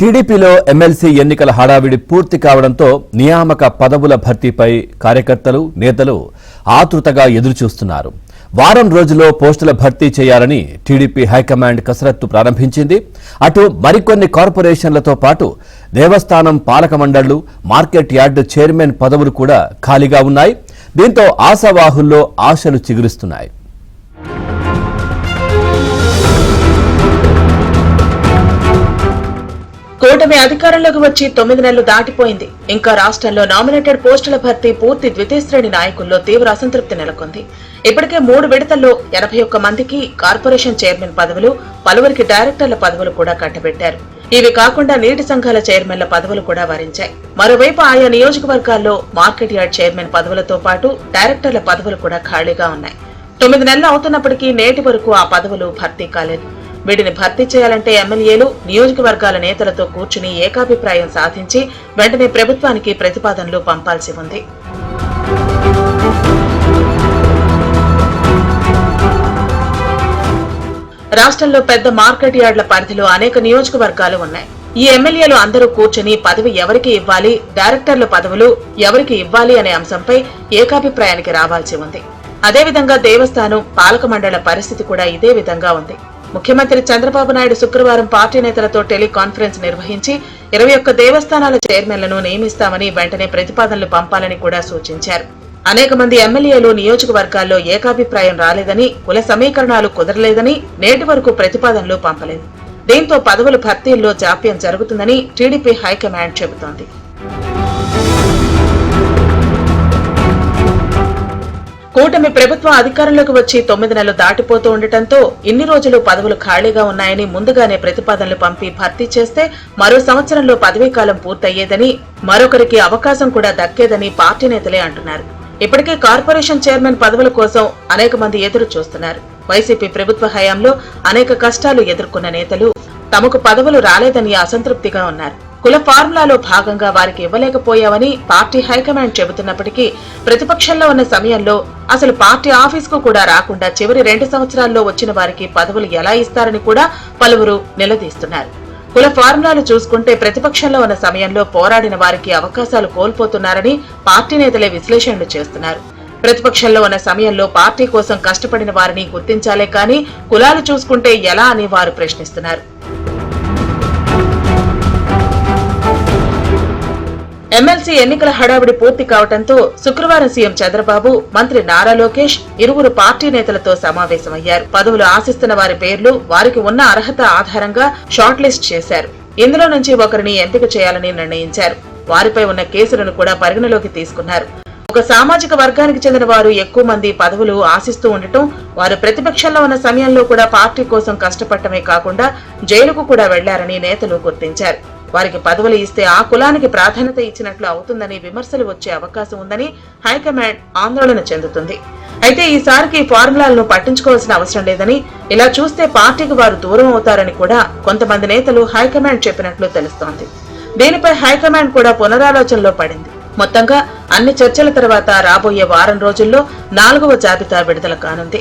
టీడీపీలో ఎమ్మెల్సీ ఎన్నికల హడావిడి పూర్తి కావడంతో నియామక పదవుల భర్తీపై కార్యకర్తలు, నేతలు ఆతృతగా ఎదురుచూస్తున్నారు. వారం రోజుల్లో పోస్టుల భర్తీ చేయాలని టీడీపీ హైకమాండ్ కసరత్తు ప్రారంభించింది. అటు మరికొన్ని కార్పొరేషన్లతో పాటు దేవస్థానం పాలక మండళ్లు, మార్కెట్ యార్డు చైర్మన్ పదవులు కూడా ఖాళీగా ఉన్నాయి. దీంతో ఆశావాహుల్లో ఆశలు చిగురిస్తున్నాయి. కూటమి అధికారంలోకి వచ్చి 9 నెలలు దాటిపోయింది. ఇంకా రాష్ట్రంలో నామినేటెడ్ పోస్టుల భర్తీ పూర్తి ద్వితీయ శ్రేణి నాయకుల్లో తీవ్ర అసంతృప్తి నెలకొంది. ఇప్పటికే 3 విడతల్లో 81 మందికి కార్పొరేషన్ చైర్మన్ పదవులు, పలువురికి డైరెక్టర్ల పదవులు కూడా కట్టబెట్టారు. ఇవి కాకుండా నీటి సంఘాల చైర్మన్ల పదవులు కూడా వరించాయి. మరోవైపు ఆయా నియోజకవర్గాల్లో మార్కెట్ యార్డ్ చైర్మన్ పదవులతో పాటు డైరెక్టర్ల పదవులు కూడా ఖాళీగా ఉన్నాయి. 9 నెలలు అవుతున్నప్పటికీ నేటి వరకు ఆ పదవులు భర్తీ కాలేదు. వీటిని భర్తీ చేయాలంటే ఎమ్మెల్యేలు, నియోజకవర్గాల నేతలతో కూర్చుని ఏకాభిప్రాయం సాధించి వెంటనే ప్రభుత్వానికి ప్రతిపాదనలు పంపాల్సి ఉంది. రాష్ట్రంలో పెద్ద మార్కెట్ యార్డుల పరిధిలో అనేక నియోజకవర్గాలు ఉన్నాయి. ఈ ఎమ్మెల్యేలు అందరూ కూర్చుని పదవి ఎవరికి ఇవ్వాలి, డైరెక్టర్ల పదవులు ఎవరికి ఇవ్వాలి అనే అంశంపై ఏకాభిప్రాయానికి రావాల్సి ఉంది. అదేవిధంగా దేవస్థానం, పాలక మండళ్ల పరిస్థితి కూడా ఇదే విధంగా ఉంది. ముఖ్యమంత్రి చంద్రబాబు నాయుడు శుక్రవారం పార్టీ నేతలతో టెలికాన్ఫరెన్స్ నిర్వహించి 21 దేవస్థానాల చైర్మన్లను నియమిస్తామని వెంటనే ప్రతిపాదనలు పంపాలని కూడా సూచించారు. అనేక మంది ఎమ్మెల్యేలు నియోజకవర్గాల్లో ఏకాభిప్రాయం రాలేదని, కుల సమీకరణాలు కుదరలేదని నేటి వరకు ప్రతిపాదనలు పంపలేదు. దీంతో పదవుల భర్తీల్లో జాప్యం జరుగుతుందని టీడీపీ హైకమాండ్ చెబుతోంది. కూటమి ప్రభుత్వం అధికారంలోకి వచ్చి 9 నెలలు దాటిపోతూ ఉండటంతో ఇన్ని రోజులు పదవులు ఖాళీగా ఉన్నాయని ముందుగానే ప్రతిపాదనలు పంపి భర్తీ చేస్తే మరో సంవత్సరంలో పదవీకాలం పూర్తయ్యేదని, మరొకరికి అవకాశం కూడా దక్కేదని పార్టీ నేతలే అంటున్నారు. ఇప్పటికే కార్పొరేషన్ చైర్మన్ పదవుల కోసం అనేక మంది ఎదురు చూస్తున్నారు. వైసీపీ ప్రభుత్వ హయాంలో అనేక కష్టాలు ఎదుర్కొన్న నేతలు తమకు పదవులు రాలేదని అసంతృప్తిగా ఉన్నారు. కుల ఫార్ములాలో భాగంగా వారికి ఇవ్వలేకపోయావని పార్టీ హైకమాండ్ చెబుతున్నప్పటికీ ప్రతిపక్షంలో ఉన్న సమయంలో అసలు పార్టీ ఆఫీసుకు కూడా రాకుండా చివరి 2 సంవత్సరాల్లో వచ్చిన వారికి పదవులు ఎలా ఇస్తారని కూడా పలువురు నిలదీస్తున్నారు. కుల ఫార్ములాలు చూసుకుంటే ప్రతిపక్షంలో ఉన్న సమయంలో పోరాడిన వారికి అవకాశాలు కోల్పోతున్నారని పార్టీ నేతలే విశ్లేషణలు చేస్తున్నారు. ప్రతిపక్షంలో ఉన్న సమయంలో పార్టీ కోసం కష్టపడిన వారిని గుర్తించాలే కానీ కులాలు చూసుకుంటే ఎలా అని వారు ప్రశ్నిస్తున్నారు. ఎమ్మెల్సీ ఎన్నికల హడావిడి పూర్తి కావడంతో శుక్రవారం సీఎం చంద్రబాబు, మంత్రి నారా లోకేష్ ఇరువురు పార్టీ నేతలతో సమావేశమయ్యారు. పదవులు ఆశిస్తున్న వారి పేర్లు, వారికి ఉన్న అర్హత ఆధారంగా షార్ట్ లిస్ట్ చేశారు. ఇందులో నుంచి ఒకరిని ఎంపిక చేయాలని నిర్ణయించారు. వారిపై ఉన్న కేసులను కూడా పరిగణలోకి తీసుకున్నారు. ఒక సామాజిక వర్గానికి చెందిన వారు ఎక్కువ మంది పదవులు ఆశిస్తూ ఉండటం, వారు ప్రతిపక్షంలో ఉన్న సమయంలో కూడా పార్టీ కోసం కష్టపడటమే కాకుండా జైలుకు కూడా వెళ్లారని నేతలు గుర్తించారు. వారికి పదవులు ఇస్తే ఆ కులానికి ప్రాధాన్యత ఇచ్చినట్లు అవుతుందని విమర్శలు వచ్చే అవకాశం ఉందని హైకమాండ్ ఆందోళన చెందుతుంది. అయితే ఈసారికి ఫార్ములాలను పట్టించుకోవాల్సిన అవసరం లేదని, ఇలా చూస్తే పార్టీకి వారు దూరం అవుతారని కూడా కొంతమంది నేతలు హైకమాండ్ చెప్పినట్లు తెలుస్తోంది. దీనిపై హైకమాండ్ కూడా పునరాలోచనలో పడింది. మొత్తంగా అన్ని చర్చల తర్వాత రాబోయే వారం రోజుల్లో 4వ జాబితా విడుదల కానుంది.